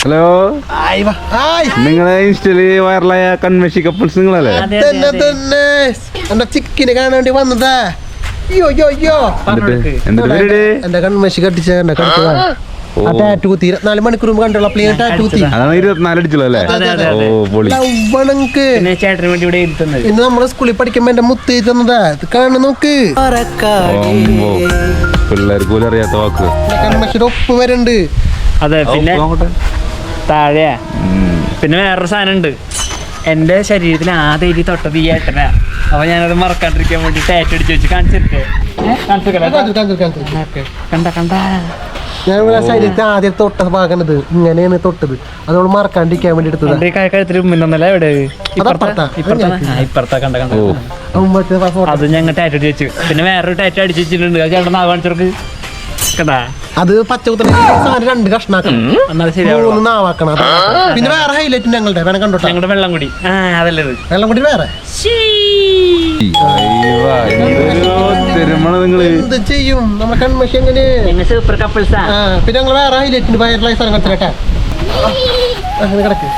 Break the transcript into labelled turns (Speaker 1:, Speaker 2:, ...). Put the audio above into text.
Speaker 1: Hello, നിങ്ങളെ ഇൻസ്റ്റയില് വൈറലായ കൺമഷി കപ്പിൾസ് നിങ്ങളല്ലേ?
Speaker 2: എന്റെ ചിക്കിനെ കാണാൻ വേണ്ടി വന്നതാ. എന്റെ കൺമഷി കട്ടിച്ച ടാറ്റു കുത്തി 24 മണിക്കൂർ കണ്ടുള്ള ടാറ്റു കുത്തി.
Speaker 1: അതാണ് 24 അടിച്ചല്ലോ അല്ലേ?
Speaker 2: ഇന്ന് നമ്മള് സ്കൂളിൽ പഠിക്കുമ്പോ എന്റെ മുത്ത് തന്നതാ. ഇത് കാണാൻ നോക്ക്.
Speaker 1: പിള്ളേർക്ക് പോലും അറിയാത്ത വാക്ക്.
Speaker 2: കൺമഷിയുടെ ഒപ്പ് വരുന്നുണ്ട്.
Speaker 3: അതെ, പിന്നെ താഴെ പിന്നെ വേറൊരു സാധനം ഉണ്ട്. എന്റെ ശരീരത്തിൽ ആദ്യം തൊട്ടത് ഈ ഏട്ടനാ. അപ്പൊ ഞാനത് മറക്കാണ്ടിരിക്കാൻ വേണ്ടി ടാറ്റു അടിച്ചു വെച്ച് കാണിച്ചിട്ട് കണ്ട
Speaker 2: ഞാൻ ശരീരത്തിൽ ആദ്യം തൊട്ട ഭാഗത് ഇങ്ങനെയാണ് തൊട്ടത്. അതോട് മറക്കാണ്ടിരിക്കാൻ വേണ്ടി എടുത്തത്.
Speaker 3: കഴുത്തിൽ മുന്നല്ല എവിടെ ഇപ്പുറത്താ കണ്ട അത് ഞങ്ങൾ ടാറ്റു അടിച്ചു വെച്ചു. പിന്നെ വേറൊരു ടാറ്റു അടിച്ചു വെച്ചിട്ടുണ്ട്. അത് ചേട്ടൻ നാ കാണിച്ചവർക്ക് കണ്ടാ.
Speaker 2: അത് പച്ചകുത്തണ 2 കഷ്ണാക്കണം, നാവാക്കണം. പിന്നെ വേറെ ഹൈലൈറ്റ് ഞങ്ങളുടെ വേണം കണ്ടോട്ടെ.
Speaker 3: ഞങ്ങളുടെ വെള്ളംകുടി അതല്ലേ
Speaker 2: വെള്ളംകുടി വേറെ എന്ത് ചെയ്യും നമ്മുടെ കൺമഷി എങ്ങനെ
Speaker 3: സൂപ്പർ കപ്പിൾസാ.
Speaker 2: പിന്നെ ഞങ്ങൾ വേറെ ഹൈലൈറ്റ് വയറിലായ സ്ഥലം കണ്ടിട്ട് കിടക്ക്.